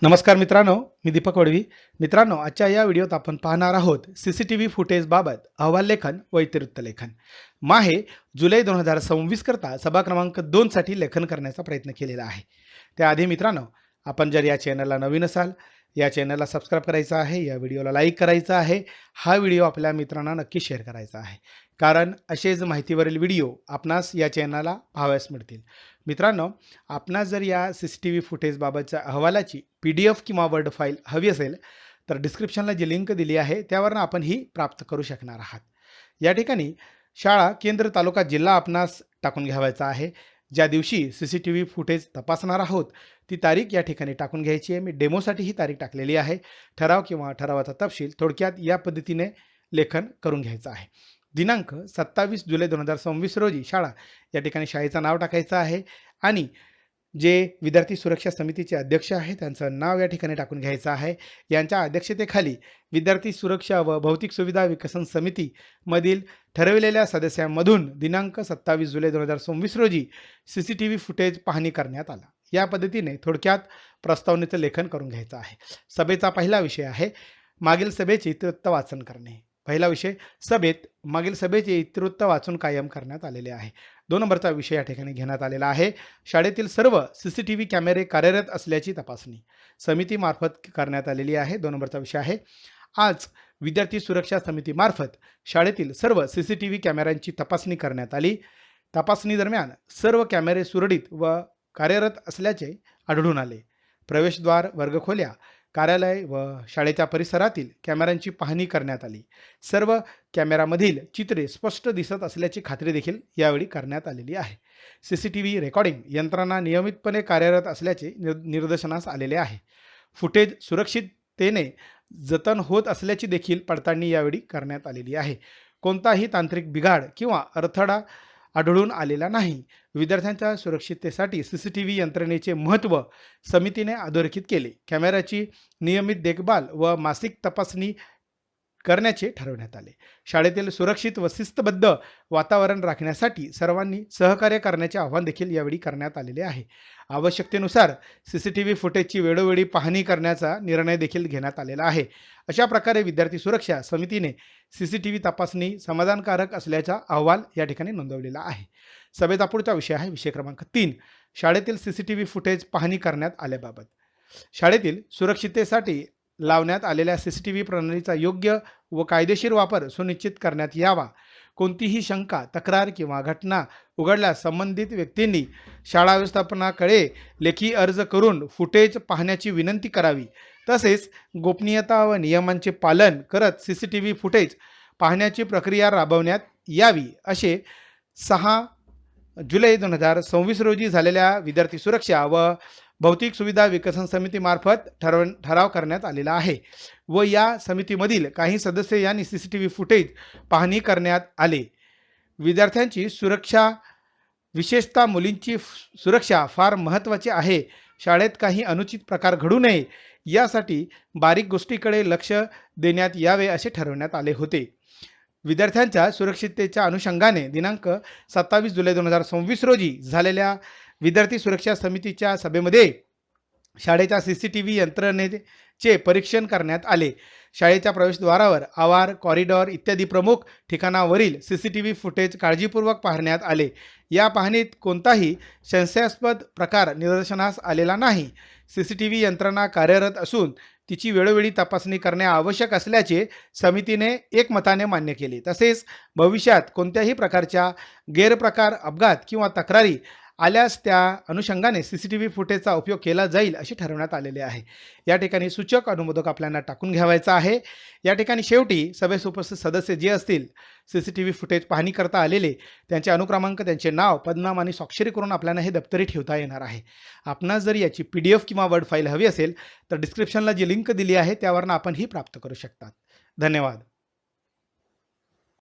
नमस्कार मित्रांनो, मी दीपक वडवी. मित्रांनो, आजच्या या व्हिडिओत आपण पाहणार आहोत सीसीटीव्ही फुटेजबाबत अहवाल लेखन व इतिवृत्त लेखन. माहे जुलै 2026 करता सभा क्रमांक 2 साठी लेखन करण्याचा प्रयत्न केलेला आहे. त्याआधी मित्रांनो, आपण जर या चॅनलला नवीन असाल, या चॅनलला सबस्क्राईब करायचं आहे, या व्हिडिओला लाईक करायचं आहे, हा व्हिडिओ आपल्या मित्रांना नक्की शेअर करायचा आहे. कारण असेच माहितीवरील व्हिडिओ आपणास या चॅनलला पाहावयास मिळतील. मित्रांनो, आपणास जर या सीसीटीव्ही फुटेजबाबतच्या अहवालाची PDF किंवा वर्ड फाईल हवी असेल तर डिस्क्रिप्शनला जी लिंक दिली आहे त्यावरून आपण ही प्राप्त करू शकणार आहात. या ठिकाणी शाळा, केंद्र, तालुका, जिल्हा आपणास टाकून घ्यावायचा आहे. ज्या दिवशी सीसीटीव्ही फुटेज तपासणार आहोत ती तारीख या ठिकाणी टाकून घ्यायची आहे. मी डेमोसाठी ही तारीख टाकलेली आहे. ठराव किंवा ठरावाचा तपशील थोडक्यात या पद्धतीने लेखन करून घ्यायचं आहे. दिनांक 27 जुलै 2026 रोजी शाळा या ठिकाणी शाळेचं नाव टाकायचं आहे आणि जे विद्यार्थी सुरक्षा समितीचे अध्यक्ष आहेत त्यांचं नाव या ठिकाणी टाकून घ्यायचं आहे. यांच्या अध्यक्षतेखाली विद्यार्थी सुरक्षा व भौतिक सुविधा विकसन समितीमधील ठरविलेल्या सदस्यांमधून दिनांक 27 जुलै 2026 रोजी सीसीटीव्ही फुटेज पाहणी करण्यात आला. या पद्धतीने थोडक्यात प्रस्तावनेचं लेखन करून घ्यायचं आहे. सभेचा पहिला विषय आहे मागील सभेचे इतिवृत्त वाचन करणे. पहिला विषय सभेत मागील सभेचे इतिवृत्त वाचून कायम करण्यात आलेले आहे. 2 नंबरचा विषय या ठिकाणी घेण्यात आलेला आहे शाळेतील सर्व सीसीटीव्ही कॅमेरे कार्यरत असल्याची तपासणी समितीमार्फत करण्यात आलेली आहे. 2 नंबरचा विषय आहे आज विद्यार्थी सुरक्षा समितीमार्फत शाळेतील सर्व सीसीटीव्ही कॅमेऱ्यांची तपासणी करण्यात आली. तपासणी दरम्यान सर्व कॅमेरे सुरळीत व कार्यरत असल्याचे आढळून आले. प्रवेशद्वार, वर्गखोल्या, कार्यालय व शाळेच्या परिसरातील कॅमेऱ्यांची पाहणी करण्यात आली. सर्व कॅमेऱ्यामधील चित्रे स्पष्ट दिसत असल्याची खात्री देखील यावेळी करण्यात आलेली आहे. सीसीटीव्ही रेकॉर्डिंग यंत्रणा नियमितपणे कार्यरत असल्याचे निदर्शनास आलेले आहे. फुटेज सुरक्षिततेने जतन होत असल्याची देखील पडताळणी यावेळी करण्यात आलेली आहे. कोणताही तांत्रिक बिघाड किंवा अडथळा आढळून आलेला नाही. विद्यार्थ्यांच्या सुरक्षिततेसाठी सीसीटीव्ही यंत्रणेचे महत्त्व समितीने अधोरेखित केले. कॅमेऱ्याची नियमित देखभाल व मासिक तपासणी करण्याचे ठरवण्यात आले. शाळेतील सुरक्षित व शिस्तबद्ध वातावरण राखण्यासाठी सर्वांनी सहकार्य करण्याचे आवाहन देखील यावेळी करण्यात आलेले आहे. आवश्यकतेनुसार सीसीटीव्ही फुटेजची वेळोवेळी पाहणी करण्याचा निर्णय देखील घेण्यात आलेला आहे. अशा प्रकारे विद्यार्थी सुरक्षा समितीने सीसीटीव्ही तपासणी समाधानकारक असल्याचा अहवाल या ठिकाणी नोंदवलेला आहे. सभेचा पुढचा विषय आहे विषय क्रमांक 3 शाळेतील सीसीटीव्ही फुटेज पाहणी करण्यात आल्याबाबत. शाळेतील सुरक्षिततेसाठी लावण्यात आलेल्या सीसीटीव्ही प्रणालीचा योग्य व कायदेशीर वापर सुनिश्चित करण्यात यावा. कोणतीही शंका, तक्रार किंवा घटना उघडल्यास संबंधित व्यक्तींनी शाळा व्यवस्थापनाकडे लेखी अर्ज करून फुटेज पाहण्याची विनंती करावी. तसेच गोपनीयता व नियमांचे पालन करत सीसीटीव्ही फुटेज पाहण्याची प्रक्रिया राबवण्यात यावी असे 6 जुलै 2026 रोजी झालेल्या विद्यार्थी सुरक्षा व भौतिक सुविधा विकसन समितीमार्फत ठराव करण्यात आलेला आहे व या समितीमधील काही सदस्य यांनी सीसीटीव्ही फुटेज पाहणी करण्यात आले. विद्यार्थ्यांची सुरक्षा, विशेषतः मुलींची सुरक्षा फार महत्त्वाची आहे. शाळेत काही अनुचित प्रकार घडू नये यासाठी बारीक गोष्टीकडे लक्ष देण्यात यावे असे ठरवण्यात आले होते. विद्यार्थ्यांच्या सुरक्षिततेच्या अनुषंगाने दिनांक 27 जुलै 2026 रोजी झालेल्या विद्यार्थी सुरक्षा समितीच्या सभेमध्ये शाळेच्या सीसीटीव्ही यंत्रणेचे परीक्षण करण्यात आले. शाळेच्या प्रवेशद्वारावर, आवार, कॉरिडॉर इत्यादी प्रमुख ठिकाणावरील सीसीटीव्ही फुटेज काळजीपूर्वक पाहण्यात आले. या पाहणीत कोणताही संशयास्पद प्रकार निदर्शनास आलेला नाही. सीसीटीव्ही यंत्रणा कार्यरत असून तिची वेळोवेळी तपासणी करणे आवश्यक असल्याचे समितीने एकमताने मान्य केले. तसेच भविष्यात कोणत्याही प्रकारच्या गैरप्रकार, अपघात किंवा तक्रारी आल्यास त्या अनुषंगाने सीसीटीव्ही फुटेजचा उपयोग केला जाईल असे ठरवण्यात आलेले आहे. या ठिकाणी सूचक अनुमोदक आपल्याला टाकून घ्यावायचा आहे. या ठिकाणी शेवटी सभेस उपस्थित सदस्य जे असतील सीसीटीव्ही फुटेज पाहणी करता आलेले त्यांचे अनुक्रमांक, त्यांचे नाव, पदनाम आणि स्वाक्षरी करून आपल्याला हे दप्तरी ठेवता येणार आहे. आपणास जर याची PDF किंवा वर्ड फाईल हवी असेल तर डिस्क्रिप्शनला जी लिंक दिली आहे त्यावरून आपण ही प्राप्त करू शकता. धन्यवाद.